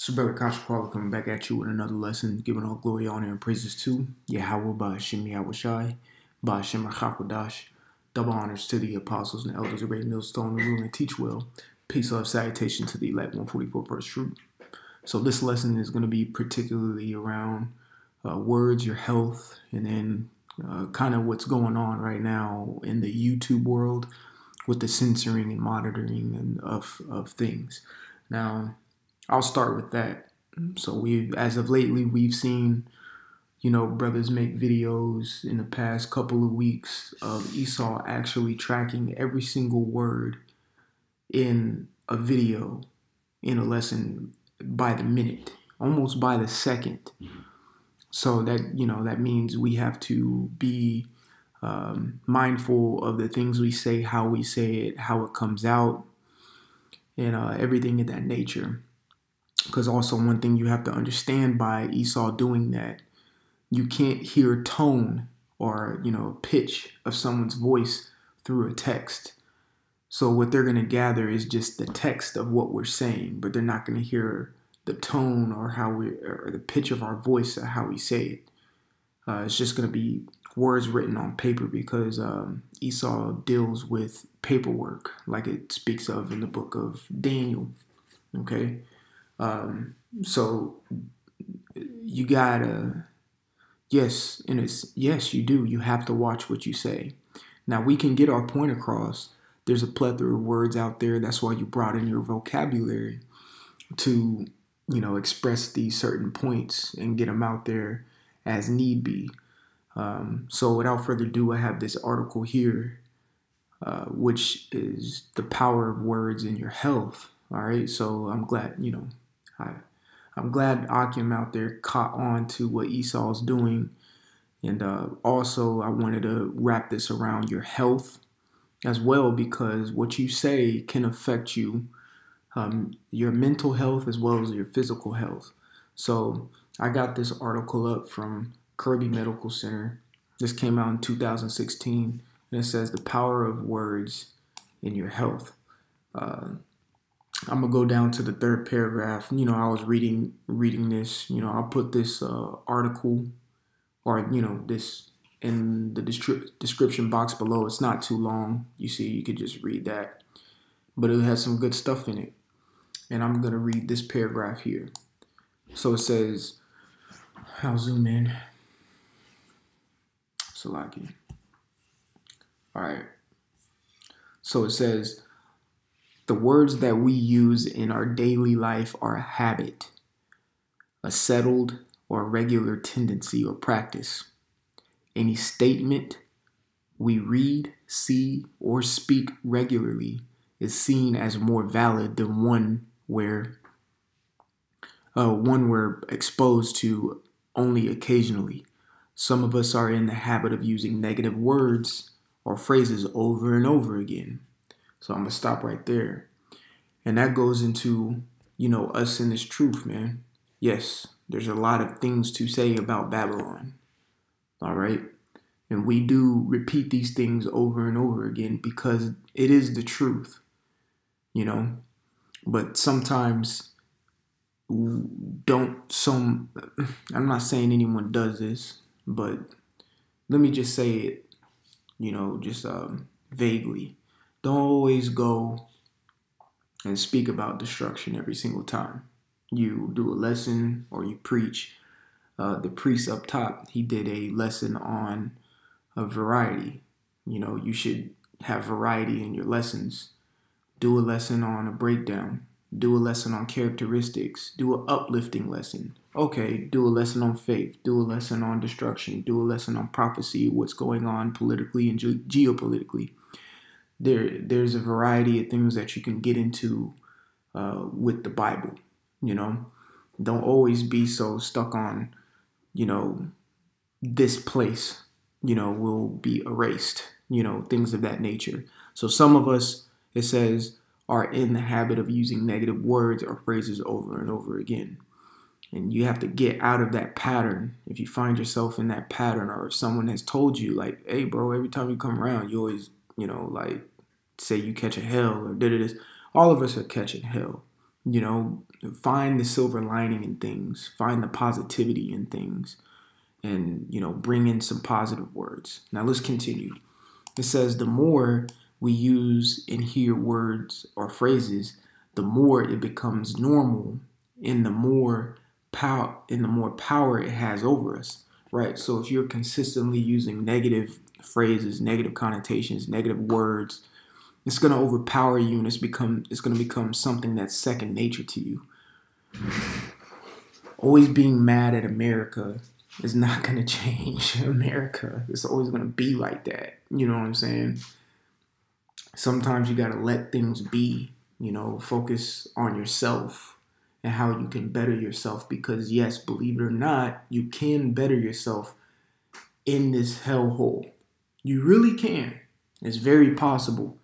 So, Brother Kasha coming back at you with another lesson, giving all glory, honor, and praises to Yahweh by Hashem Yahushai, by Hashem Hakodash. Double honors to the apostles and elders of Great Millstone, who rule and teach well. Peace, love, salutation to the elect 144 first fruit. So, this lesson is going to be particularly around words, your health, and then kind of what's going on right now in the YouTube world with the censoring and monitoring and of things. Now, I'll start with that. So as of lately, we've seen, brothers make videos in the past couple of weeks of Esau actually tracking every single word in a video, in a lesson by the minute, almost by the second. So that, that means we have to be mindful of the things we say, how we say it, how it comes out, and everything of that nature. Because also one thing you have to understand by Esau doing that, you can't hear tone or, pitch of someone's voice through a text. So what they're going to gather is just the text of what we're saying, but they're not going to hear the tone or or the pitch of our voice or how we say it. It's just going to be words written on paper because Esau deals with paperwork like it speaks of in the book of Daniel. Okay. So you gotta, yes, you do. You have to watch what you say. Now we can get our point across. There's a plethora of words out there. That's why you brought in your vocabulary to, express these certain points and get them out there as need be. So without further ado, I have this article here, which is the power of words in your health. All right. So I'm glad, I'm glad Akim out there caught on to what Esau's doing. And also, I wanted to wrap this around your health as well, because what you say can affect you, your mental health as well as your physical health. So I got this article up from Kirby Medical Center. This came out in 2016, and it says the power of words in your health. I'm gonna go down to the third paragraph. I was reading this. I'll put this article or this in the description box below. It's not too long. You could just read that, but it has some good stuff in it. And I'm gonna read this paragraph here. So it says, I'll zoom in. Salaki. All right. So it says, the words that we use in our daily life are a habit, a settled or regular tendency or practice. Any statement we read, see, or speak regularly is seen as more valid than one we're exposed to only occasionally. Some of us are in the habit of using negative words or phrases over and over again. So I'm going to stop right there. And that goes into, us in this truth, man. Yes, there's a lot of things to say about Babylon. All right. And we do repeat these things over and over again because it is the truth, But sometimes I'm not saying anyone does this, but let me just say it, vaguely. Don't always go and speak about destruction every single time you do a lesson or you preach. The priest up top, he did a lesson on a variety. You should have variety in your lessons. Do a lesson on a breakdown. Do a lesson on characteristics. Do an uplifting lesson. Okay, do a lesson on faith. Do a lesson on destruction. Do a lesson on prophecy, what's going on politically and geopolitically. There's a variety of things that you can get into with the Bible. Don't always be so stuck on, this place, will be erased, things of that nature. So some of us, it says, are in the habit of using negative words or phrases over and over again. And you have to get out of that pattern. If you find yourself in that pattern, or if someone has told you like, hey bro, every time you come around, you always, say you catch a hell or did this. All of us are catching hell. You know, find the silver lining in things, find the positivity in things, and, you know, bring in some positive words. Now let's continue. It says the more we use and hear words or phrases, the more it becomes normal and the more power it has over us, right? So if you're consistently using negative phrases, negative connotations, negative words, it's going to overpower you, and it's going to become something that's second nature to you. Always being mad at America is not going to change America. It's always going to be like that. You know what I'm saying? Sometimes you got to let things be, you know, focus on yourself and how you can better yourself, because yes, believe it or not, you can better yourself in this hellhole. You really can. It's very possible.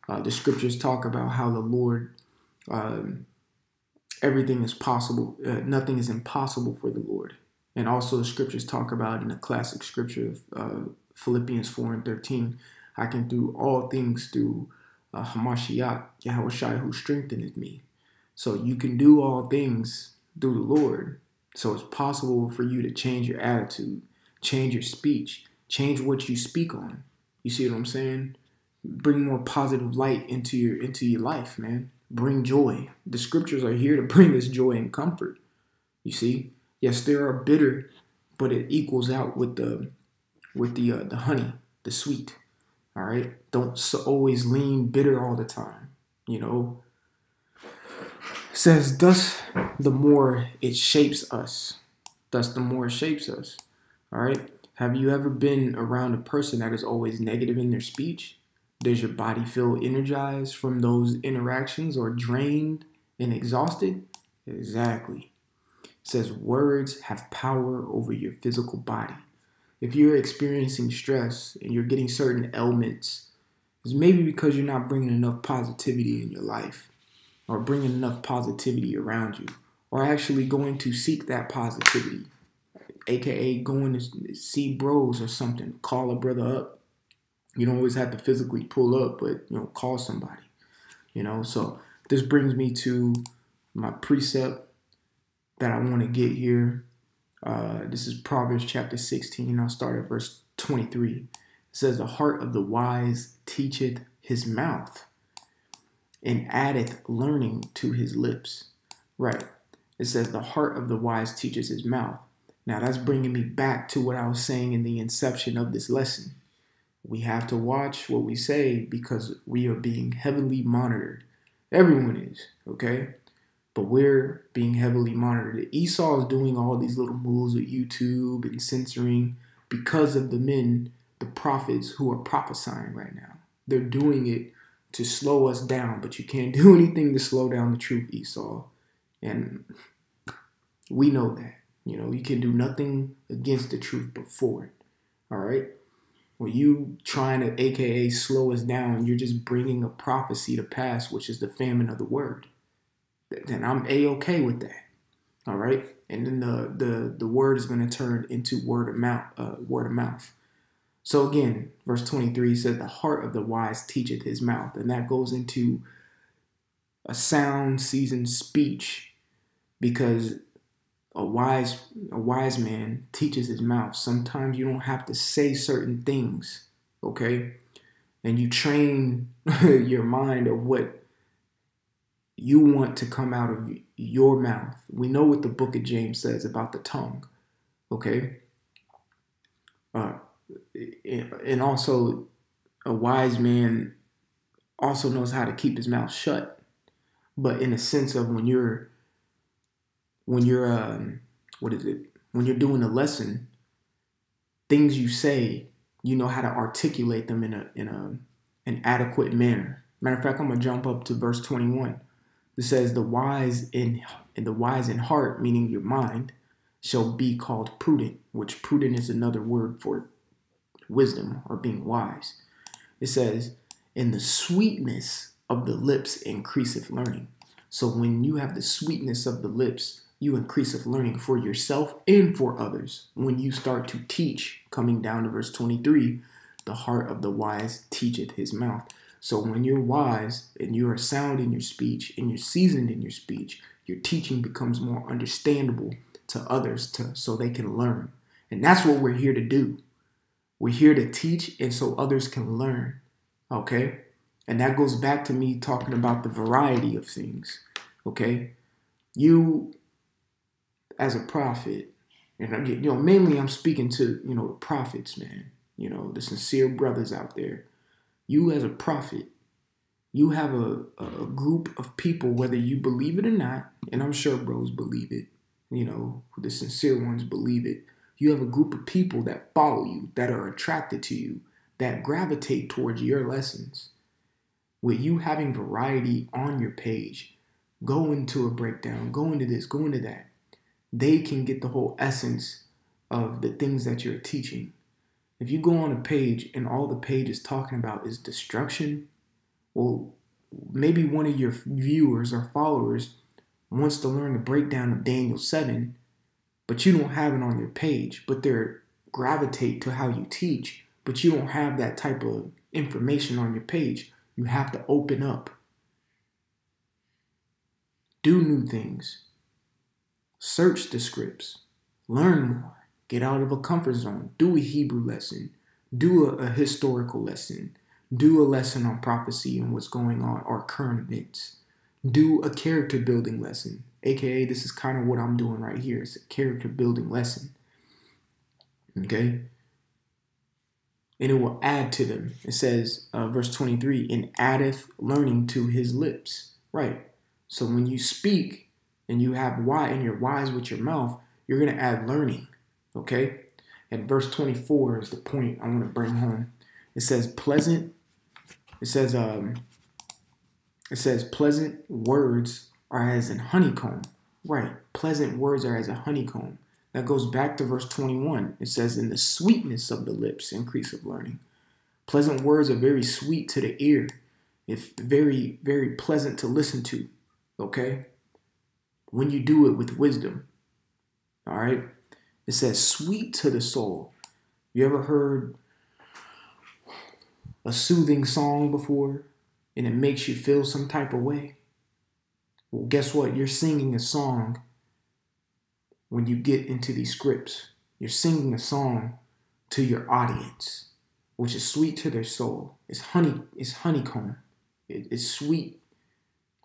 The scriptures talk about how the Lord, everything is possible. Nothing is impossible for the Lord. And also the scriptures talk about in the classic scripture of Philippians 4:13, I can do all things through Hamashiach, Yahushua, who strengtheneth me. So you can do all things through the Lord. So it's possible for you to change your attitude, change your speech, change what you speak on. You see what I'm saying? Bring more positive light into your life, man. Bring joy. The scriptures are here to bring this joy and comfort. You see? Yes, there are bitter, but it equals out with the honey, the sweet. All right? Don't always lean bitter all the time. You know? It says, thus the more it shapes us. Thus the more it shapes us. All right? Have you ever been around a person that is always negative in their speech? Does your body feel energized from those interactions or drained and exhausted? Exactly. It says words have power over your physical body. If you're experiencing stress and you're getting certain ailments, it's maybe because you're not bringing enough positivity in your life, or bringing enough positivity around you, or actually going to seek that positivity, aka going to see bros or something, call a brother up. You don't always have to physically pull up, but, you know, call somebody, you know. So this brings me to my precept that I want to get here. This is Proverbs chapter 16. I'll start at verse 23. It says, the heart of the wise teacheth his mouth, and addeth learning to his lips. Right. It says the heart of the wise teaches his mouth. Now that's bringing me back to what I was saying in the inception of this lesson. We have to watch what we say because we are being heavily monitored. Everyone is, okay? But we're being heavily monitored. Esau is doing all these little moves with YouTube and censoring because of the men, the prophets who are prophesying right now. They're doing it to slow us down, but you can't do anything to slow down the truth, Esau. And we know that. You know, you can do nothing against the truth but for it. All right? When you trying to aka slow us down, you're just bringing a prophecy to pass, which is the famine of the word. Then I'm a-okay with that. All right, and then the word is going to turn into word of mouth. So again, verse 23 says, "The heart of the wise teacheth his mouth," and that goes into a sound, seasoned speech, because a wise man teaches his mouth. Sometimes you don't have to say certain things, okay? And you train your mind of what you want to come out of your mouth. We know what the book of James says about the tongue, okay? And also, a wise man also knows how to keep his mouth shut. But in a sense of when you're when you're doing a lesson, things you say, you know how to articulate them in an adequate manner. Matter of fact, I'm gonna jump up to verse 21. It says, the wise in heart, meaning your mind, shall be called prudent, which prudent is another word for wisdom or being wise. It says, in the sweetness of the lips increaseth learning. So when you have the sweetness of the lips, you increaseth learning for yourself and for others. When you start to teach, coming down to verse 23, the heart of the wise teacheth his mouth. So when you're wise and you are sound in your speech and you're seasoned in your speech, your teaching becomes more understandable to others so they can learn. And that's what we're here to do. We're here to teach and so others can learn. Okay? And that goes back to me talking about the variety of things. Okay? You, as a prophet, and mainly I'm speaking to, the prophets, man. The sincere brothers out there. You as a prophet, you have a group of people, whether you believe it or not, and I'm sure bros believe it, the sincere ones believe it. You have a group of people that follow you, that are attracted to you, that gravitate towards your lessons. With you having variety on your page, go into a breakdown, go into this, go into that. They can get the whole essence of the things that you're teaching. If you go on a page and all the page is talking about is destruction, well, maybe one of your viewers or followers wants to learn the breakdown of Daniel 7, but you don't have it on your page, but they're gravitate to how you teach, but you don't have that type of information on your page. You have to open up. Do new things. Search the scripts. Learn more. Get out of a comfort zone. Do a Hebrew lesson. Do a historical lesson. Do a lesson on prophecy and what's going on or current events. Do a character building lesson. AKA, this is kind of what I'm doing right here. It's a character building lesson. Okay? And it will add to them. It says, verse 23, and addeth learning to his lips. Right. So when you speak and you have why and you're wise with your mouth, you're going to add learning. Okay? And verse 24 is the point I want to bring home. It says pleasant. It says pleasant words are as an honeycomb. Right. Pleasant words are as a honeycomb. That goes back to verse 21. It says, in the sweetness of the lips, increase of learning. Pleasant words are very sweet to the ear. It's very, very pleasant to listen to. Okay? When you do it with wisdom. All right? It says sweet to the soul. You ever heard a soothing song before and it makes you feel some type of way? Well, guess what? You're singing a song when you get into these scripts. You're singing a song to your audience, which is sweet to their soul. It's honeycomb. It's sweet.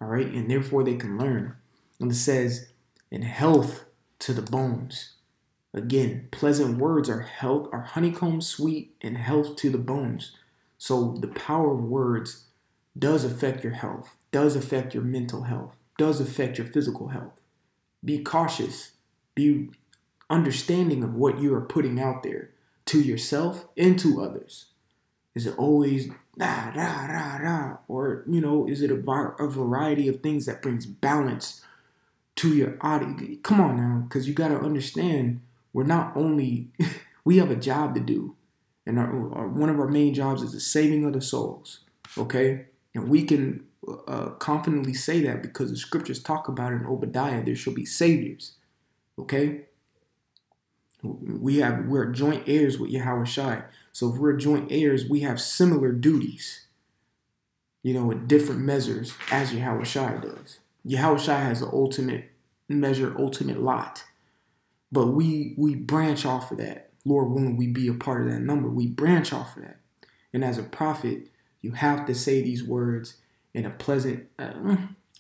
All right? And therefore they can learn. And it says, in health to the bones. Again, pleasant words are health, are honeycomb sweet and health to the bones. So the power of words does affect your health, does affect your mental health, does affect your physical health. Be cautious. Be understanding of what you are putting out there to yourself and to others. Is it always da, da, da, da? Or, is it a variety of things that brings balance to your audience? Come on now, because you got to understand, we're not only, we have a job to do. And one of our main jobs is the saving of the souls. Okay? And we can confidently say that because the scriptures talk about it in Obadiah, there shall be saviors. Okay? We're joint heirs with Yahweh Shai. So if we're joint heirs, we have similar duties, with different measures as Yahweh Shai does. Yahweh Shai has the ultimate measure, ultimate lot. But we branch off of that. Lord willing, we be a part of that number. We branch off of that. And as a prophet, you have to say these words in a pleasant,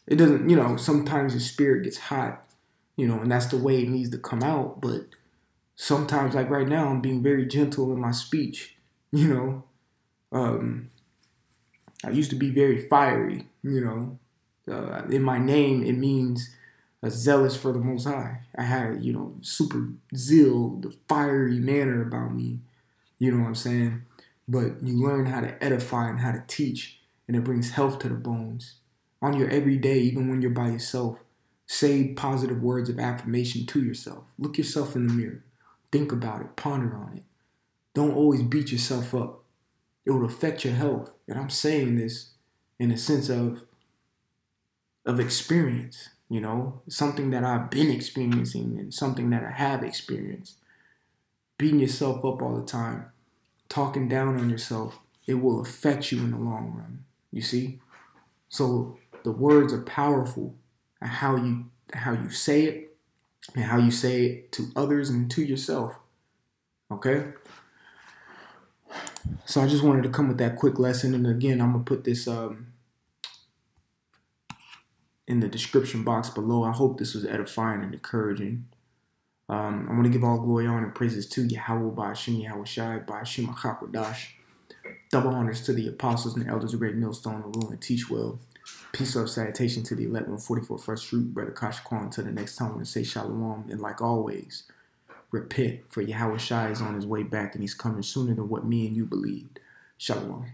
it doesn't, sometimes your spirit gets hot, and that's the way it needs to come out. But sometimes, like right now, I'm being very gentle in my speech, I used to be very fiery, in my name, it means zealous for the Most High. I had, super zeal, the fiery manner about me, you know what I'm saying? But you learn how to edify and how to teach, and it brings health to the bones. On your everyday, even when you're by yourself, say positive words of affirmation to yourself. Look yourself in the mirror. Think about it. Ponder on it. Don't always beat yourself up. It will affect your health. And I'm saying this in a sense of experience, something that I've been experiencing and something that I have experienced. Beating yourself up all the time, talking down on yourself, it will affect you in the long run. You see? So the words are powerful, and how you say it, and how you say it to others and to yourself. Okay? So I just wanted to come with that quick lesson. And again, I'm gonna put this in the description box below. I hope this was edifying and encouraging. I want to give all glory, honor, and praises to Yahweh, Ba'ashem, Yahweh Shai, Ba'ashem, Hakwadash. Double honors to the apostles and the elders of Great Millstone, who rule and teach well. Peace, love, salutation to the 1144 first fruit, Brother Kashkwan. Until the next time, I want to say shalom. And like always, repent, for Yahweh Shai is on his way back, and he's coming sooner than what me and you believed. Shalom.